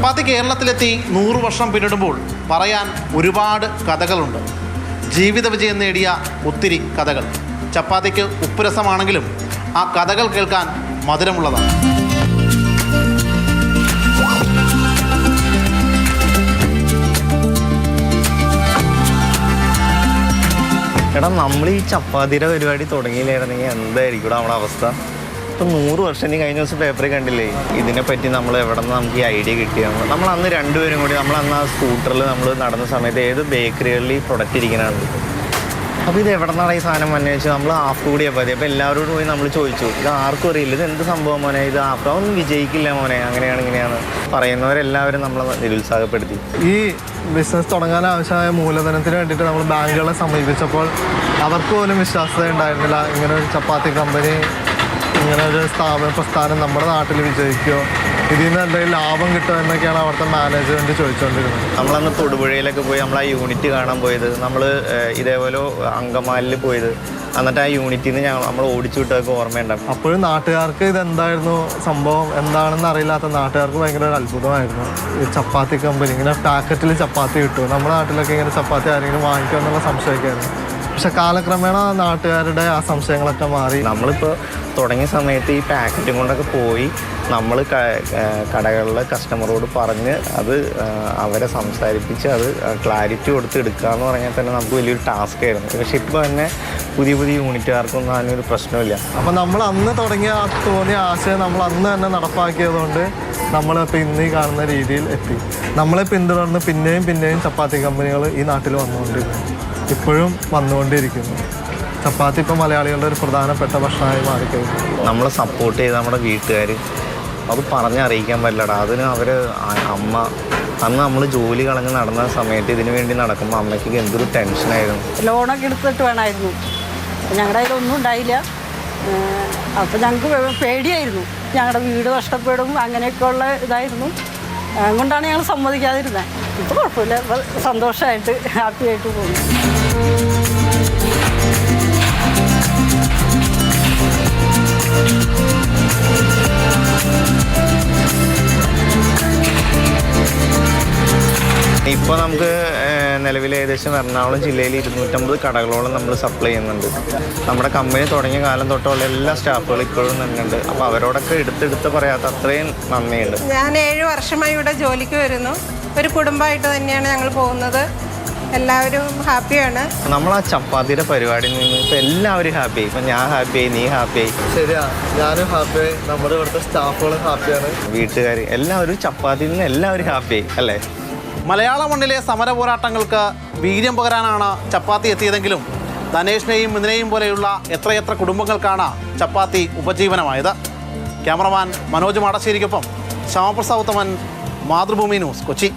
ചപ്പാത്തി കേരളത്തിലെത്തി 100 വർഷം പിന്നിടുമ്പോൾ പറയാൻ ഒരുപാട് കഥകളുണ്ട്. ജീവിത വിജയം നേടിയ ഒത്തിരി കഥകൾ. ചപ്പാത്തിക്ക് ഉപ്പുരസമാണെങ്കിലും ആ കഥകൾ കേൾക്കാൻ മധുരമുള്ളതാണ്. എടാ, നമ്മൾ ഈ ചപ്പാത്തിയുടെ പരിപാടി തുടങ്ങിയില്ലായിരുന്നെങ്കിൽ എന്തായിരിക്കും നമ്മുടെ അവസ്ഥ? ഇപ്പം 100 വർഷം ഇനി കഴിഞ്ഞ ദിവസം പേപ്പറിൽ കണ്ടില്ലേ ഇതിനെപ്പറ്റി നമ്മൾ എവിടെ നിന്ന് നമുക്ക് ഈ ഐഡിയ കിട്ടിയാണ്. നമ്മൾ അന്ന് രണ്ടുപേരും കൂടി അന്ന് ആ സ്കൂട്ടറിൽ നമ്മൾ നടന്ന സമയത്ത് ഏത് ബേക്കറികളിൽ ഈ പ്രൊഡക്റ്റ് ഇരിക്കണുണ്ട്. അപ്പോൾ ഇത് എവിടെ നിന്നാണ് ഈ സാധനം വന്നതെന്ന് വെച്ചാൽ നമ്മൾ ഹാഫ് കൂടി ചപ്പാത്തി. അപ്പോൾ എല്ലാവരോടും പോയി നമ്മൾ ചോദിച്ചു, ഇത് ആർക്കും അറിയില്ല, ഇത് എന്ത് സംഭവം മോനെ, ഇത് ഹാഫ് ഒന്നും വിജയിക്കില്ല മോനെ, അങ്ങനെയാണ് ഇങ്ങനെയാണ് പറയുന്നവരെല്ലാവരും നമ്മളെ നിരുത്സാഹപ്പെടുത്തി. ഈ ബിസിനസ് തുടങ്ങാൻ ആവശ്യമായ മൂലധനത്തിന് വേണ്ടിയിട്ട് നമ്മൾ ബാങ്കുകളെ സമീപിച്ചപ്പോൾ അവർക്ക് പോലും വിശ്വാസ്യത ഉണ്ടായിരുന്നില്ല. ഇങ്ങനെ ഒരു ചപ്പാത്തി കമ്പനി, ഇങ്ങനെ ഒരു പ്രസ്ഥാനം നമ്മുടെ നാട്ടിൽ വിജയിക്കുമോ, ഇതിൽ നിന്ന് എന്തെങ്കിലും ലാഭം കിട്ടുമോ എന്നൊക്കെയാണ് അവിടുത്തെ മാനേജ്മെൻറ്റ് ചോദിച്ചുകൊണ്ടിരുന്നത്. നമ്മളന്ന് തൊടുപുഴയിലൊക്കെ പോയി നമ്മൾ ആ യൂണിറ്റ് കാണാൻ പോയത്, നമ്മൾ ഇതേപോലെ അങ്കമാലിൽ പോയത്, എന്നിട്ട് ആ യൂണിറ്റിൽ നിന്ന് നമ്മൾ ഓടിച്ചു വിട്ടതൊക്കെ ഓർമ്മയുണ്ടാവും. അപ്പോഴും നാട്ടുകാർക്ക് ഇതെന്തായിരുന്നു സംഭവം എന്താണെന്ന് അറിയില്ലാത്ത നാട്ടുകാർക്ക് ഭയങ്കര ഒരു അത്ഭുതമായിരുന്നു. ഈ ചപ്പാത്തി കമ്പനി ഇങ്ങനെ പാക്കറ്റിൽ ചപ്പാത്തി കിട്ടുമോ, നമ്മുടെ നാട്ടിലൊക്കെ ഇങ്ങനെ ചപ്പാത്തി ആരെങ്കിലും വാങ്ങിക്കുമോ എന്നുള്ള സംശയമൊക്കെയായിരുന്നു. പക്ഷെ കാലക്രമേണ നാട്ടുകാരുടെ ആ സംശയങ്ങളൊക്കെ മാറി. നമ്മളിപ്പോൾ തുടങ്ങിയ സമയത്ത് ഈ പാക്കറ്റും കൊണ്ടൊക്കെ പോയി നമ്മൾ കടകളിലെ കസ്റ്റമറോട് പറഞ്ഞ് അത് അവരെ സംസാരിപ്പിച്ച് അത് ക്ലാരിറ്റി കൊടുത്ത് എടുക്കുക എന്ന് പറഞ്ഞാൽ തന്നെ നമുക്ക് വലിയൊരു ടാസ്ക് ആയിരുന്നു. പക്ഷെ ഇപ്പോൾ തന്നെ പുതിയ യൂണിറ്റുകാർക്കൊന്നും അതിനൊരു പ്രശ്നമില്ല. അപ്പോൾ നമ്മൾ അന്ന് തോന്നിയ ആശയം നമ്മൾ അന്ന് തന്നെ നടപ്പാക്കിയതുകൊണ്ട് നമ്മളിപ്പോൾ ഇന്ന് ഈ കാണുന്ന രീതിയിൽ എത്തി. നമ്മളെ പിന്തുടർന്ന് പിന്നെയും ചപ്പാത്തി കമ്പനികൾ ഈ നാട്ടിൽ വന്നുകൊണ്ടിരുന്നു, ഇപ്പോഴും വന്നുകൊണ്ടിരിക്കുന്നു. ചപ്പാത്തി ഇപ്പോൾ മലയാളികളുടെ ഒരു പ്രധാനപ്പെട്ട ഭക്ഷണമായി മാറിക്കഴിഞ്ഞു. നമ്മളെ സപ്പോർട്ട് ചെയ്ത് നമ്മുടെ വീട്ടുകാർ, അത് പറഞ്ഞറിയിക്കാൻ പറ്റില്ലടാ. അതിന് അവർ അമ്മ അന്ന് നമ്മൾ ജോലി കളഞ്ഞ് നടന്ന സമയത്ത് ഇതിനു വേണ്ടി നടക്കുമ്പോൾ അമ്മയ്ക്ക് എന്തൊരു ടെൻഷനായിരുന്നു. ലോണൊക്കെ എടുത്തിട്ട് വേണമായിരുന്നു, ഞങ്ങളുടെ കയ്യിലൊന്നും ഉണ്ടായില്ല. അപ്പോൾ ഞങ്ങൾക്ക് പേടിയായിരുന്നു, ഞങ്ങളുടെ വീട് നഷ്ടപ്പെടും, അങ്ങനെയൊക്കെയുള്ള ഇതായിരുന്നു. അതുകൊണ്ടാണ് ഞങ്ങൾ സമ്മതിക്കാതിരുന്നത്. ഇപ്പോൾ കുഴപ്പമില്ല, ഇപ്പോൾ സന്തോഷമായിട്ട് ഹാപ്പിയായിട്ട് പോകുന്നു. ഇപ്പോൾ നമുക്ക് നിലവിൽ ഏകദേശം എറണാകുളം ജില്ലയിൽ 250 കടകളോളം നമ്മൾ സപ്ലൈ ചെയ്യുന്നുണ്ട്. നമ്മുടെ കമ്പനി തുടങ്ങിയ കാലം തൊട്ടുള്ള എല്ലാ സ്റ്റാഫുകളും ഇപ്പോഴും തന്നെയുണ്ട്. അപ്പോൾ അവരോടൊക്കെ എടുത്ത് പറയാത്ത അത്രയും നന്ദിയുണ്ട്. ഞാൻ 7 വർഷമായി ഇവിടെ ജോലിക്ക് വരുന്നു. ഒരു കുടുംബമായിട്ട് തന്നെയാണ് ഞങ്ങൾ പോകുന്നത്. എല്ലാവരും ഹാപ്പിയാണ്. നമ്മൾ ആ ചപ്പാത്തിയുടെ പരിപാടിയിൽ നിന്ന് ഇപ്പോൾ എല്ലാവരും ഹാപ്പിയായി. ഇപ്പം ഞാൻ ഹാപ്പിയായി, നീ ഹാപ്പിയായി. ശരിയാ, ഞാനും ഹാപ്പിയായി, നമ്മുടെ ഇവിടുത്തെ സ്റ്റാഫുകളും ഹാപ്പിയാണ്, വീട്ടുകാർ എല്ലാവരും ചപ്പാത്തിയിൽ നിന്ന് എല്ലാവരും ഹാപ്പിയായി അല്ലേ? മലയാള മണ്ണിലെ സമര പോരാട്ടങ്ങൾക്ക് വീര്യം പകരാനാണ് ചപ്പാത്തി എത്തിയതെങ്കിലും ധനേഷിനെയും മിഥുനെയും പോലെയുള്ള എത്രയെത്ര കുടുംബങ്ങൾക്കാണ് ചപ്പാത്തി ഉപജീവനമായത്. ക്യാമറമാൻ മനോജ് മാടശ്ശേരിക്കൊപ്പം ശ്യാമപ്രസാദ് ഉത്തമൻ, മാതൃഭൂമി ന്യൂസ്, കൊച്ചി.